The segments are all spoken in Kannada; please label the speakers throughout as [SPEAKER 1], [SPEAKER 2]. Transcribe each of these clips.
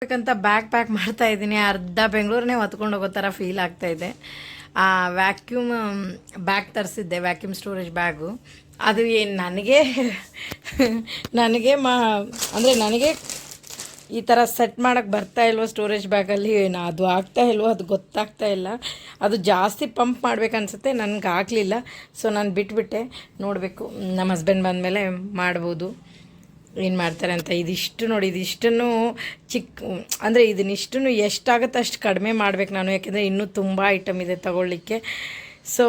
[SPEAKER 1] ಬೇಕಂತ ಬ್ಯಾಗ್ ಪ್ಯಾಕ್ ಮಾಡ್ತಾ ಇದ್ದೀನಿ. ಅರ್ಧ ಬೆಂಗಳೂರನ್ನೇ ಹೊತ್ಕೊಂಡು ಹೋಗೋ ಥರ ಫೀಲ್ ಆಗ್ತಾ ಇದೆ. ವ್ಯಾಕ್ಯೂಮ್ ಬ್ಯಾಗ್ ತರಿಸಿದ್ದೆ, ವ್ಯಾಕ್ಯೂಮ್ ಸ್ಟೋರೇಜ್ ಬ್ಯಾಗು. ಅದು ಏನು ನನಗೆ ಅಂದರೆ ನನಗೆ ಈ ಥರ ಸೆಟ್ ಮಾಡೋಕ್ಕೆ ಬರ್ತಾ ಇಲ್ವೋ ಸ್ಟೋರೇಜ್ ಬ್ಯಾಗಲ್ಲಿ, ಅದು ಆಗ್ತಾ ಇಲ್ವೋ ಅದು ಗೊತ್ತಾಗ್ತಾ ಇಲ್ಲ. ಅದು ಜಾಸ್ತಿ ಪಂಪ್ ಮಾಡ್ಬೇಕನ್ಸುತ್ತೆ, ನನಗೆ ಆಗಲಿಲ್ಲ. ಸೊ ನಾನು ಬಿಟ್ಬಿಟ್ಟೆ. ನೋಡಬೇಕು ನಮ್ಮ ಹಸ್ಬೆಂಡ್ ಬಂದಮೇಲೆ ಮಾಡ್ಬೋದು, ಏನು ಮಾಡ್ತಾರೆ ಅಂತ. ಇದಿಷ್ಟು ನೋಡಿ, ಇದಿಷ್ಟನ್ನು ಅಂದರೆ ಇದನ್ನಿಷ್ಟನ್ನು ಎಷ್ಟಾಗುತ್ತೆ ಅಷ್ಟು ಕಡಿಮೆ ಮಾಡಬೇಕು ನಾನು, ಯಾಕೆಂದರೆ ಇನ್ನೂ ತುಂಬ ಐಟಮ್ ಇದೆ ತಗೊಳ್ಳಿಕ್ಕೆ. ಸೊ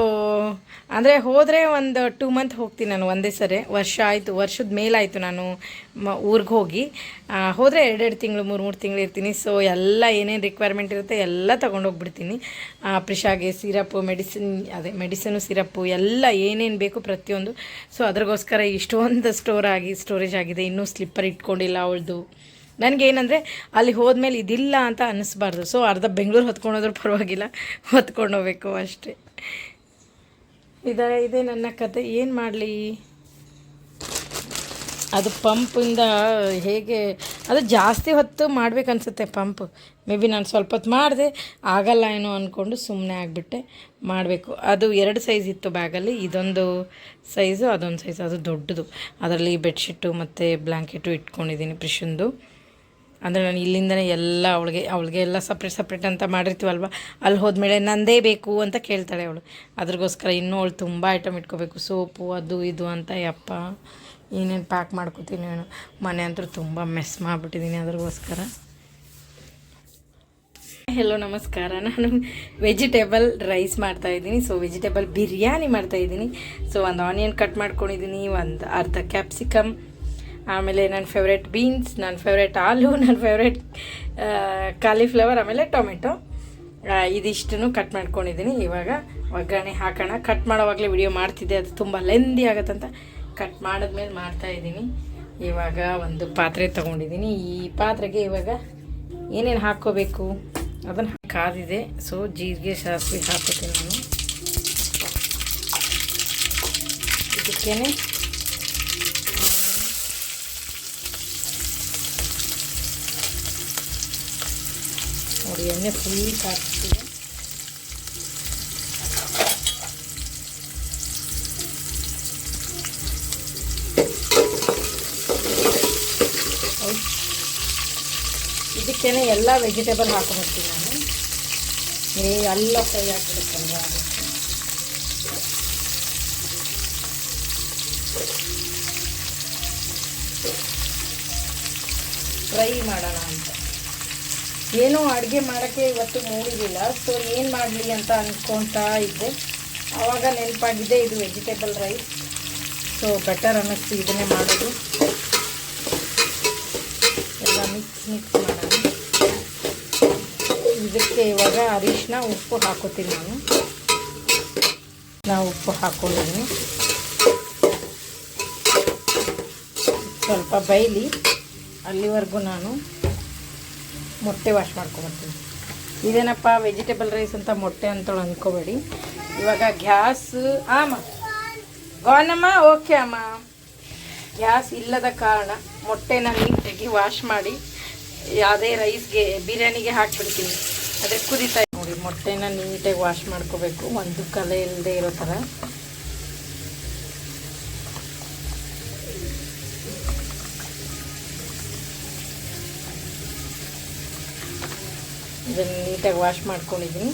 [SPEAKER 1] ಅಂದರೆ ಹೋದರೆ ಒಂದು 2 ಮಂತ್ ಹೋಗ್ತೀನಿ ನಾನು ಒಂದೇ ಸರಿ. ವರ್ಷದ ಮೇಲಾಯಿತು ನಾನು ಊರಿಗೆ ಹೋದರೆ 2 ತಿಂಗಳು 3 ತಿಂಗಳು ಇರ್ತೀನಿ. ಸೊ ಎಲ್ಲ ಏನೇನು ರಿಕ್ವೈರ್ಮೆಂಟ್ ಇರುತ್ತೆ ಎಲ್ಲ ತೊಗೊಂಡೋಗ್ಬಿಡ್ತೀನಿ. ಪ್ರಿಷಾಗೆ ಸಿರಪ್ಪು, ಮೆಡಿಸಿನು ಸಿರಪ್ಪು ಎಲ್ಲ ಏನೇನು ಬೇಕು ಪ್ರತಿಯೊಂದು. ಸೊ ಅದ್ರಗೋಸ್ಕರ ಇಷ್ಟೊಂದು ಸ್ಟೋರೇಜ್ ಆಗಿದೆ. ಇನ್ನೂ ಸ್ಲಿಪ್ಪರ್ ಇಟ್ಕೊಂಡಿಲ್ಲ ಅವಳದು. ನನಗೇನಂದರೆ ಅಲ್ಲಿ ಹೋದ್ಮೇಲೆ ಇದಿಲ್ಲ ಅಂತ ಅನ್ನಿಸ್ಬಾರ್ದು. ಸೊ ಅರ್ಧ ಬೆಂಗಳೂರು ಹೊತ್ಕೊಂಡೋದ್ರೂ ಪರವಾಗಿಲ್ಲ, ಹೊತ್ಕೊಂಡು ಹೋಗ್ಬೇಕು ಅಷ್ಟೇ. ಇದೆ ನನ್ನ ಕತೆ. ಏನು ಮಾಡಲಿ, ಅದು ಪಂಪಿಂದ ಹೇಗೆ ಅದು ಜಾಸ್ತಿ ಹೊತ್ತು ಮಾಡ್ಬೇಕನ್ಸುತ್ತೆ ಪಂಪ್. ಮೇ ಬಿ ನಾನು ಸ್ವಲ್ಪ ಹೊತ್ತು ಮಾಡಿದೆ, ಆಗಲ್ಲ ಏನೋ ಅಂದ್ಕೊಂಡು ಸುಮ್ಮನೆ ಆಗಿಬಿಟ್ಟೆ. ಮಾಡಬೇಕು. ಅದು 2 ಸೈಜ್ ಇತ್ತು ಬ್ಯಾಗಲ್ಲಿ, ಇದೊಂದು ಸೈಜು ಅದೊಂದು ಸೈಜು, ಅದು ದೊಡ್ಡದು. ಅದರಲ್ಲಿ ಬೆಡ್ಶೀಟು ಮತ್ತು ಬ್ಲ್ಯಾಂಕೆಟು ಇಟ್ಕೊಂಡಿದ್ದೀನಿ ಪ್ರಿಷನ್ದು. ಅಂದರೆ ನಾನು ಇಲ್ಲಿಂದನೇ ಎಲ್ಲ ಅವಳಿಗೆ ಎಲ್ಲ ಸಪ್ರೇಟ್ ಅಂತ ಮಾಡಿರ್ತೀವಲ್ವ, ಅಲ್ಲಿ ಹೋದ್ಮೇಲೆ ನಂದೇ ಬೇಕು ಅಂತ ಕೇಳ್ತಾಳೆ ಅವಳು. ಅದ್ರಗೋಸ್ಕರ ಇನ್ನೂ ಅವಳು ತುಂಬ ಐಟಮ್ ಇಟ್ಕೋಬೇಕು, ಸೋಪು ಅದು ಇದು ಅಂತ. ಯಪ್ಪ ಏನೇನು ಪ್ಯಾಕ್ ಮಾಡ್ಕೋತೀನಿ ನಾನು. ಮನೆ ಅಂತೂ ತುಂಬ ಮೆಸ್ ಮಾಡಿಬಿಟ್ಟಿದ್ದೀನಿ ಅದ್ರಗೋಸ್ಕರ. ಹೆಲೋ ನಮಸ್ಕಾರ. ನಾನು ವೆಜಿಟೇಬಲ್ ರೈಸ್ ಮಾಡ್ತಾಯಿದ್ದೀನಿ. ಸೊ ವೆಜಿಟೇಬಲ್ ಬಿರಿಯಾನಿ ಮಾಡ್ತಾಯಿದ್ದೀನಿ. ಸೊ ಒಂದು ಆನಿಯನ್ ಕಟ್ ಮಾಡ್ಕೊಂಡಿದ್ದೀನಿ, ಒಂದು ಅರ್ಧ ಕ್ಯಾಪ್ಸಿಕಮ್, ಆಮೇಲೆ ನನ್ನ ಫೇವ್ರೆಟ್ ಬೀನ್ಸ್, ನನ್ನ ಫೇವ್ರೆಟ್ ಆಲೂ, ನನ್ನ ಫೇವ್ರೆಟ್ ಕಾಲಿಫ್ಲವರ್, ಆಮೇಲೆ ಟೊಮೆಟೊ. ಇದಿಷ್ಟನ್ನು ಕಟ್ ಮಾಡ್ಕೊಂಡಿದ್ದೀನಿ. ಇವಾಗ ಒಗ್ಗರಣೆ ಹಾಕೋಣ. ಕಟ್ ಮಾಡೋವಾಗಲೇ ವಿಡಿಯೋ ಮಾಡ್ತಿದ್ದೆ, ಅದು ತುಂಬ ಲೆಂದಿ ಆಗುತ್ತಂತ ಕಟ್ ಮಾಡಿದ್ಮೇಲೆ ಮಾಡ್ತಾಯಿದ್ದೀನಿ. ಇವಾಗ ಒಂದು ಪಾತ್ರೆ ತೊಗೊಂಡಿದ್ದೀನಿ. ಈ ಪಾತ್ರೆಗೆ ಇವಾಗ ಏನೇನು ಹಾಕ್ಕೋಬೇಕು ಅದನ್ನು ಕಾದಿದೆ. ಸೊ ಜೀರಿಗೆ ಸಾಸಿವೆ ಹಾಕೋತೀನಿ ನಾನು. ಇದಕ್ಕೇನೆ ನೋಡಿ, ಎಣ್ಣೆ ಫುಲ್ ಕಾಡ್ತಿದೆ. ಇದಕ್ಕೇನೆ ಎಲ್ಲ ವೆಜಿಟೇಬಲ್ ಹಾಕೊಂಡ್ಬಿಡ್ತೀನಿ ನಾನು. ಎಲ್ಲ ಫ್ರೈ ಹಾಕಿಬಿಡ್ತಲ್ವ, ಅದಕ್ಕೆ ಫ್ರೈ ಮಾಡೋಣ ಅಂತ. ಏನೂ ಅಡುಗೆ ಮಾಡೋಕ್ಕೆ ಇವತ್ತು ಮೂಡಿರಲಿಲ್ಲ. ಸೊ ಏನು ಮಾಡಲಿ ಅಂತ ಅಂದ್ಕೊಳ್ತಾ ಇದ್ದೆ. ಆವಾಗ ನೆನಪಾಗಿದೆ ಇದು ವೆಜಿಟೇಬಲ್ ರೈಸ್. ಸೊ ಬೆಟರ್ ಅನ್ನಿಸ್ತು ಇದನ್ನೇ ಮಾಡೋದು. ಎಲ್ಲ ಮಿಕ್ಸ್ ಮಾಡೋಣ. ಇದಕ್ಕೆ ಇವಾಗ ಅರಿಶಿನ ಉಪ್ಪು ಹಾಕೋತೀನಿ ನಾನು ಉಪ್ಪು ಹಾಕ್ಕೊಂಡಿದ್ದೀನಿ. ಸ್ವಲ್ಪ ಬೈಲಿ ಅಲ್ಲಿವರೆಗೂ ನಾನು ಮೊಟ್ಟೆ ವಾಶ್ ಮಾಡ್ಕೊಬರ್ತೀನಿ. ಇದೇನಪ್ಪ ವೆಜಿಟೇಬಲ್ ರೈಸ್ ಅಂತ ಮೊಟ್ಟೆ ಅಂತೇಳಿ ಅಂದ್ಕೋಬೇಡಿ. ಇವಾಗ ಗ್ಯಾಸ್ ಗಾನಮ್ಮ ಓಕೆ ಅಮ್ಮ. ಗ್ಯಾಸ್ ಇಲ್ಲದ ಕಾರಣ ಮೊಟ್ಟೆನ ನೀಟಾಗಿ ವಾಶ್ ಮಾಡಿ ಯಾವುದೇ ರೈಸ್ಗೆ ಬಿರಿಯಾನಿಗೆ ಹಾಕಿಬಿಡ್ತೀನಿ. ಅದೇ ಕುದಿತಾ ನೋಡಿ, ಮೊಟ್ಟೆನ ನೀಟಾಗಿ ವಾಶ್ ಮಾಡ್ಕೋಬೇಕು, ಒಂದು ಕಲೆ ಇಲ್ಲದೆ ಇರೋ ಥರ. ಇದನ್ನು ನೀಟಾಗಿ ವಾಶ್ ಮಾಡ್ಕೊಂಡಿದ್ದೀನಿ.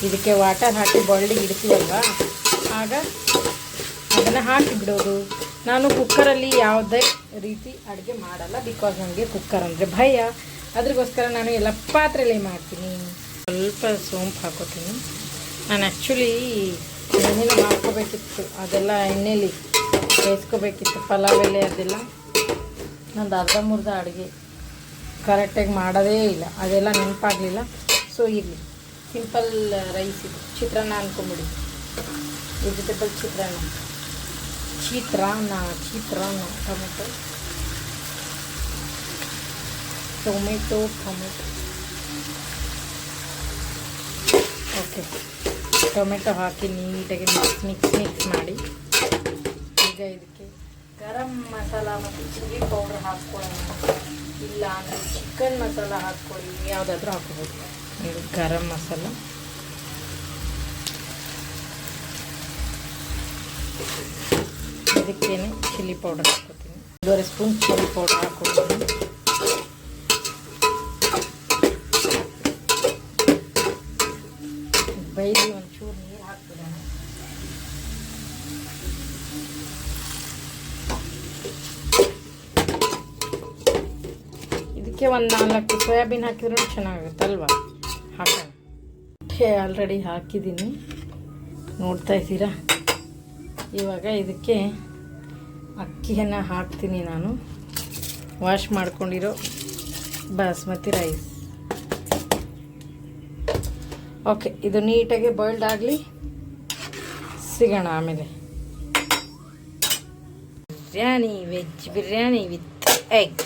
[SPEAKER 1] ಇದಕ್ಕೆ ವಾಟರ್ ಹಾಕಿ ಬಾಯ್ಲಿಗೆ ಇಡ್ತೀವಲ್ವ, ಆಗ ಅದನ್ನು ಹಾಕಿಬಿಡೋದು. ನಾನು ಕುಕ್ಕರಲ್ಲಿ ಯಾವುದೇ ರೀತಿ ಅಡುಗೆ ಮಾಡಲ್ಲ, ಬಿಕಾಸ್ ನನಗೆ ಕುಕ್ಕರ್ ಅಂದರೆ ಭಯ. ಅದ್ರಗೋಸ್ಕರ ನಾನು ಎಲ್ಲ ಪಾತ್ರೆಯಲ್ಲೇ ಮಾಡ್ತೀನಿ. ಸ್ವಲ್ಪ ಸೋಂಪು ಹಾಕೋತೀನಿ. ನಾನು ಆ್ಯಕ್ಚುಲಿ ಏನೇನೋ ಮಾಡ್ಕೋಬೇಕಿತ್ತು, ಅದೆಲ್ಲ ಎಣ್ಣೆಲಿ ಬೇಯಿಸ್ಕೋಬೇಕಿತ್ತು, ಪಲಾವ್ ಎಲೆ ಅದೆಲ್ಲ. ನಂದು ಅರ್ಧಂಬರ್ಧ ಅಡುಗೆ ಕರೆಕ್ಟಾಗಿ ಮಾಡೋದೇ ಇಲ್ಲ, ಅದೆಲ್ಲ ನೆನಪಾಗಲಿಲ್ಲ. ಸೊ ಇಲ್ಲಿ ಸಿಂಪಲ್ ರೈಸ್ ಇದು, ಚಿತ್ರಾನ್ನ ಅಂದ್ಕೊಂಬಿಡಿ, ವೆಜಿಟೇಬಲ್ ಚಿತ್ರಾನ್ನ ಟೊಮೆಟೊ ಓಕೆ. ಟೊಮೆಟೊ ಹಾಕಿ ನೀಟಾಗಿ ಮಿಕ್ಸ್ ಮಾಡಿ. ಈಗ ಇದಕ್ಕೆ ಗರಂ ಮಸಾಲ ಮತ್ತು ಚಿಲ್ಲಿ ಪೌಡರ್ ಹಾಕ್ಕೊಳ್ಳೋಣ. ಇಲ್ಲ ಅಂದರೆ ಚಿಕನ್ ಮಸಾಲ ಹಾಕ್ಕೊಳ್ಳಿ, ಯಾವುದಾದ್ರೂ ಹಾಕ್ಕೋಬೋದು. ಇದು ಗರಂ ಮಸಾಲ, ಇದಕ್ಕೇನೆ ಚಿಲ್ಲಿ ಪೌಡರ್ ಹಾಕ್ಕೊತೀನಿ. 1.5 ಸ್ಪೂನ್ ಚಿಲ್ಲಿ ಪೌಡರ್ ಹಾಕ್ಕೊತೀನಿ. ಬೈಲಿ ಒಂಚೂರು ನೀರು ಹಾಕ್ಬಿಡೋಣ. ಇದಕ್ಕೆ ಒಂದು 4 ಸೋಯಾಬೀನ್ ಹಾಕಿದ್ರೂ ಚೆನ್ನಾಗುತ್ತಲ್ವ, ಹಾಕೋಣ. ಆಲ್ರೆಡಿ ಹಾಕಿದ್ದೀನಿ, ನೋಡ್ತಾ ಇದ್ದೀರಾ. ಇವಾಗ ಇದಕ್ಕೆ ಅಕ್ಕಿಯನ್ನು ಹಾಕ್ತೀನಿ ನಾನು, ವಾಶ್ ಮಾಡ್ಕೊಂಡಿರೋ ಬಾಸ್ಮತಿ ರೈಸ್. ಓಕೆ, ಇದು ನೀಟಾಗಿ ಬಾಯ್ಲ್ಡ್ ಆಗಲಿ, ಸಿಗೋಣ ಆಮೇಲೆ. Biryani, veg biryani with egg.